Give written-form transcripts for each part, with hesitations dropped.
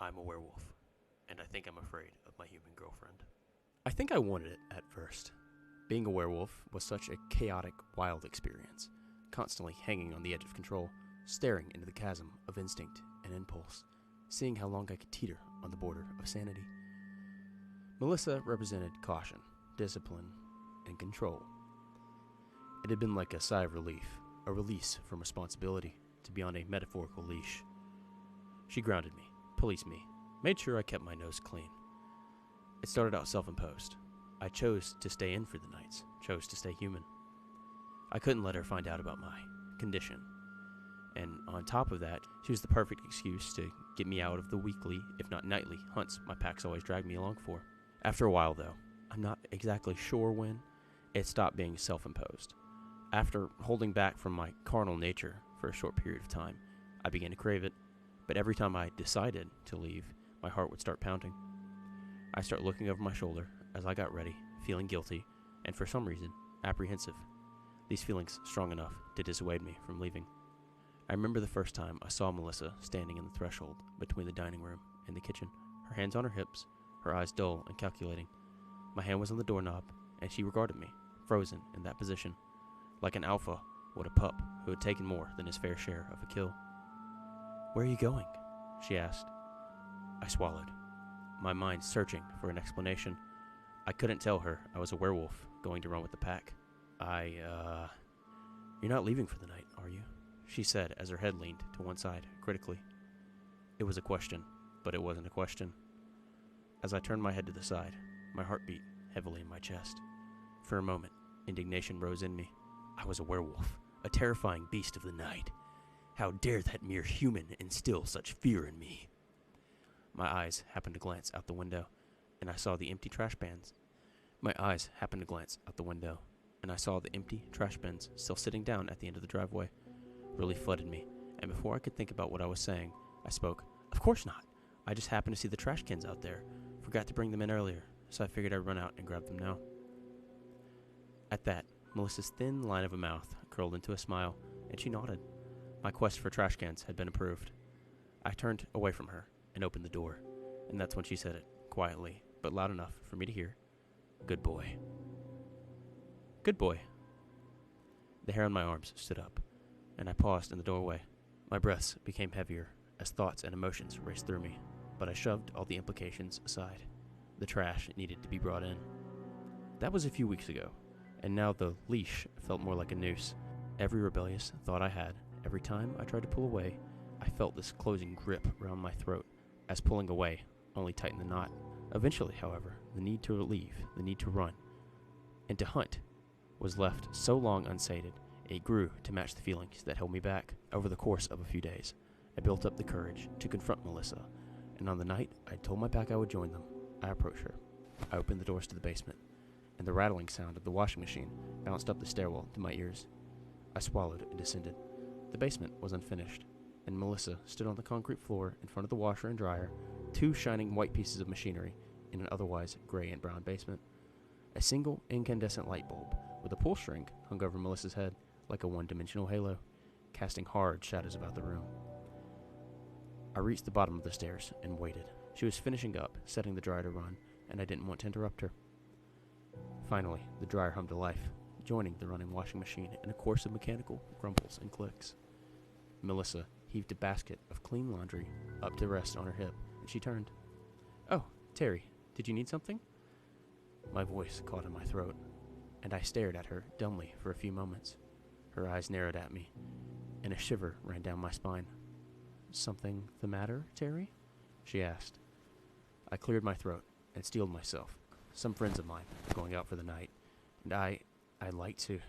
I'm a werewolf, and I think I'm afraid of my human girlfriend. I think I wanted it at first. Being a werewolf was such a chaotic, wild experience, constantly hanging on the edge of control, staring into the chasm of instinct and impulse, seeing how long I could teeter on the border of sanity. Melissa represented caution, discipline, and control. It had been like a sigh of relief, a release from responsibility to be on a metaphorical leash. She grounded me, policed me, made sure I kept my nose clean. It started out self-imposed. I chose to stay in for the nights, chose to stay human. I couldn't let her find out about my condition. And on top of that, she was the perfect excuse to get me out of the weekly, if not nightly, hunts my packs always dragged me along for. After a while, though, I'm not exactly sure when, it stopped being self-imposed. After holding back from my carnal nature for a short period of time, I began to crave it, but every time I decided to leave, my heart would start pounding. I start looking over my shoulder as I got ready, feeling guilty, and for some reason, apprehensive. These feelings strong enough to dissuade me from leaving. I remember the first time I saw Melissa standing in the threshold between the dining room and the kitchen, her hands on her hips, her eyes dull and calculating. My hand was on the doorknob, and she regarded me, frozen in that position, like an alpha would a pup who had taken more than his fair share of a kill. "Where are you going?" she asked. I swallowed, my mind searching for an explanation. I couldn't tell her I was a werewolf going to run with the pack. You're not leaving for the night, are you?" she said as her head leaned to one side, critically. It was a question, but it wasn't a question. As I turned my head to the side, my heart beat heavily in my chest. For a moment, indignation rose in me. I was a werewolf, a terrifying beast of the night. How dare that mere human instill such fear in me? My eyes happened to glance out the window, and I saw the empty trash bins still sitting down at the end of the driveway. Relief flooded me, and before I could think about what I was saying, I spoke. "Of course not. I just happened to see the trash cans out there. Forgot to bring them in earlier, so I figured I'd run out and grab them now." At that, Melissa's thin line of a mouth curled into a smile, and she nodded. My quest for trash cans had been approved. I turned away from her and opened the door, and that's when she said it, quietly, but loud enough for me to hear. "Good boy." Good boy. The hair on my arms stood up, and I paused in the doorway. My breaths became heavier as thoughts and emotions raced through me, but I shoved all the implications aside. The trash needed to be brought in. That was a few weeks ago, and now the leash felt more like a noose. Every rebellious thought I had, every time I tried to pull away, I felt this closing grip around my throat, as pulling away only tightened the knot. Eventually, however, the need to leave, the need to run, and to hunt was left so long unsated, it grew to match the feelings that held me back. Over the course of a few days, I built up the courage to confront Melissa, and on the night I told my pack I would join them, I approached her. I opened the doors to the basement, and the rattling sound of the washing machine bounced up the stairwell to my ears. I swallowed and descended. The basement was unfinished, and Melissa stood on the concrete floor in front of the washer and dryer, two shining white pieces of machinery in an otherwise gray and brown basement. A single incandescent light bulb with a pull string hung over Melissa's head like a one-dimensional halo, casting hard shadows about the room. I reached the bottom of the stairs and waited. She was finishing up, setting the dryer to run, and I didn't want to interrupt her. Finally, the dryer hummed to life, joining the running washing machine in a course of mechanical grumbles and clicks. Melissa heaved a basket of clean laundry up to rest on her hip, and she turned. "Oh, Terry, did you need something?" My voice caught in my throat, and I stared at her dumbly for a few moments. Her eyes narrowed at me, and a shiver ran down my spine. "Something the matter, Terry?" she asked. I cleared my throat and steeled myself. Some friends of mine were going out for the night, and I'd like to...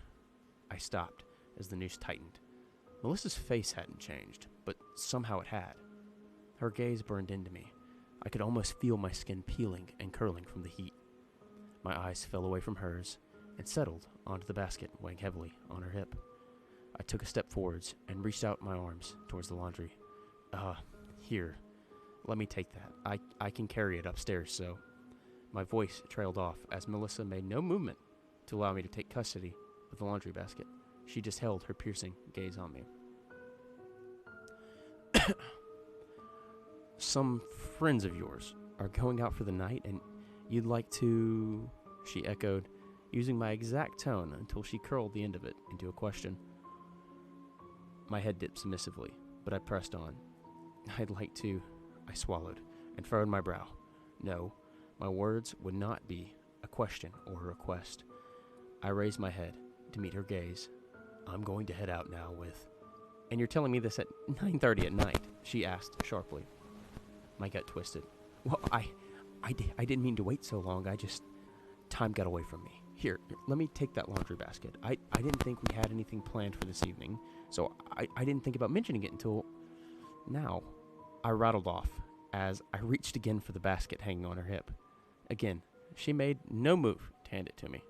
I stopped as the noose tightened. Melissa's face hadn't changed, but somehow it had. Her gaze burned into me. I could almost feel my skin peeling and curling from the heat. My eyes fell away from hers and settled onto the basket weighing heavily on her hip. I took a step forwards and reached out my arms towards the laundry. Here, let me take that. I can carry it upstairs, so..." My voice trailed off as Melissa made no movement to allow me to take custody of the laundry basket. She just held her piercing gaze on me. some friends of yours are going out for the night and you'd like to, she echoed, using my exact tone until she curled the end of it into a question. My head dipped submissively, but I pressed on. I'd like to, I swallowed and furrowed my brow. No, my words would not be a question or a request. I raised my head to meet her gaze. I'm going to head out now with... And you're telling me this at 9:30 at night? She asked sharply. My gut twisted. Well, I didn't mean to wait so long. Time got away from me. Here, let me take that laundry basket. I didn't think we had anything planned for this evening, so I didn't think about mentioning it until now. I rattled off as I reached again for the basket hanging on her hip. Again, she made no move to hand it to me.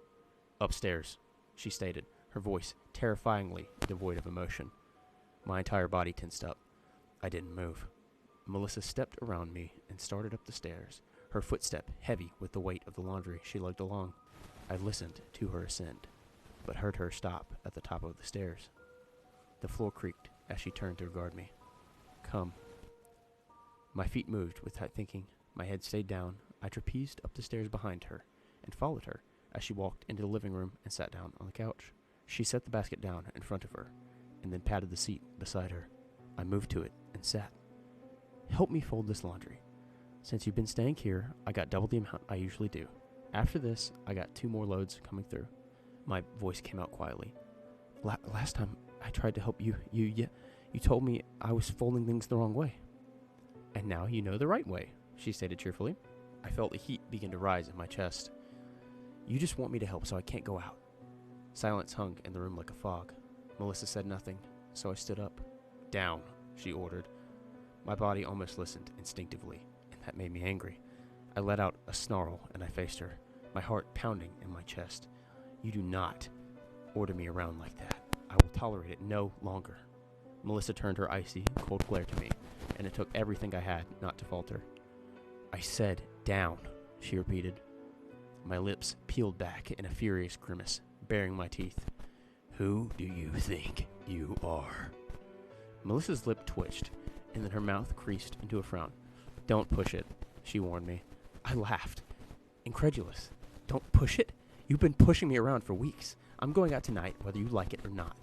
Upstairs, she stated, her voice terrifyingly devoid of emotion. My entire body tensed up. I didn't move. Melissa stepped around me and started up the stairs, her footstep heavy with the weight of the laundry she lugged along. I listened to her ascend, but heard her stop at the top of the stairs. The floor creaked as she turned to regard me. Come. My feet moved without thinking. My head stayed down. I trapezed up the stairs behind her and followed her as she walked into the living room and sat down on the couch. She set the basket down in front of her and then patted the seat beside her. I moved to it and sat. Help me fold this laundry. Since you've been staying here, I got double the amount I usually do. After this, I got 2 more loads coming through. My voice came out quietly. Last time I tried to help you told me I was folding things the wrong way. And now you know the right way, she stated cheerfully. I felt the heat begin to rise in my chest. You just want me to help so I can't go out. Silence hung in the room like a fog. Melissa said nothing, so I stood up. Down, she ordered. My body almost listened instinctively, and that made me angry. I let out a snarl and I faced her, my heart pounding in my chest. You do not order me around like that. I will tolerate it no longer. Melissa turned her icy, cold glare to me, and it took everything I had not to falter. I said down, she repeated. My lips peeled back in a furious grimace, baring my teeth. Who do you think you are? Melissa's lip twitched, and then her mouth creased into a frown. Don't push it, she warned me. I laughed, incredulous. Don't push it? You've been pushing me around for weeks. I'm going out tonight, whether you like it or not.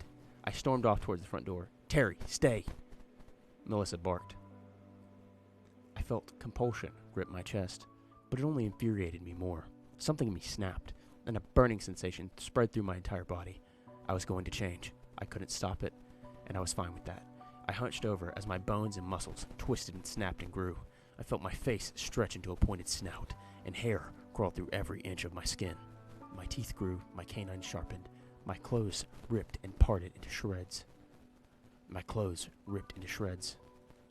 I stormed off towards the front door. Terry, stay. Melissa barked. I felt compulsion grip my chest, but it only infuriated me more. Something in me snapped, and a burning sensation spread through my entire body. I was going to change. I couldn't stop it, and I was fine with that. I hunched over as my bones and muscles twisted and snapped and grew. I felt my face stretch into a pointed snout, and hair crawled through every inch of my skin. My teeth grew, my canines sharpened. My clothes ripped and parted into shreds.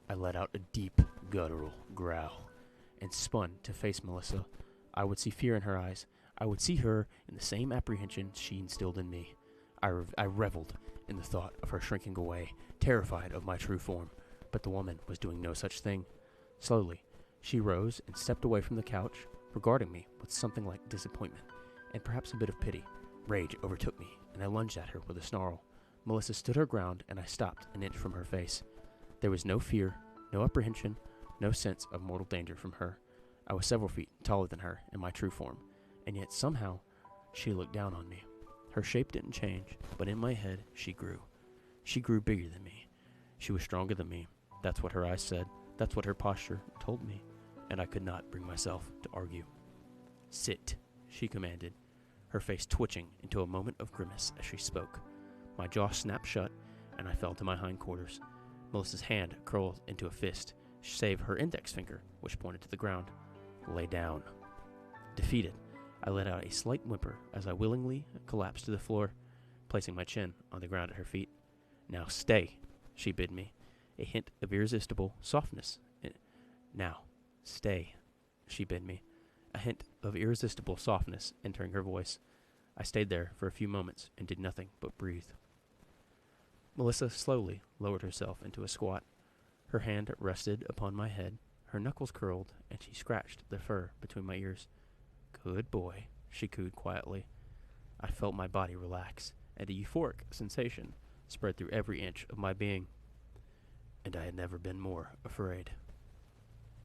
I let out a deep, guttural growl and spun to face Melissa. I would see fear in her eyes. I would see her in the same apprehension she instilled in me. I reveled in the thought of her shrinking away, terrified of my true form, but the woman was doing no such thing. Slowly, she rose and stepped away from the couch, regarding me with something like disappointment and perhaps a bit of pity. Rage overtook me, and I lunged at her with a snarl. Melissa stood her ground, and I stopped an inch from her face. There was no fear, no apprehension, no sense of mortal danger from her. I was several feet taller than her in my true form, and yet somehow she looked down on me. Her shape didn't change, but in my head she grew. She grew bigger than me. She was stronger than me. That's what her eyes said. That's what her posture told me, and I could not bring myself to argue. Sit, she commanded, her face twitching into a moment of grimace as she spoke. My jaw snapped shut, and I fell to my hindquarters. Melissa's hand curled into a fist, save her index finger, which pointed to the ground. Lay down. Defeated, I let out a slight whimper as I willingly collapsed to the floor, placing my chin on the ground at her feet. Now stay, she bid me, a hint of irresistible softness. Now stay, she bid me, a hint of irresistible softness entering her voice. I stayed there for a few moments and did nothing but breathe. Melissa slowly lowered herself into a squat. Her hand rested upon my head, her knuckles curled, and she scratched the fur between my ears. Good boy, she cooed quietly. I felt my body relax, and a euphoric sensation spread through every inch of my being. And I had never been more afraid.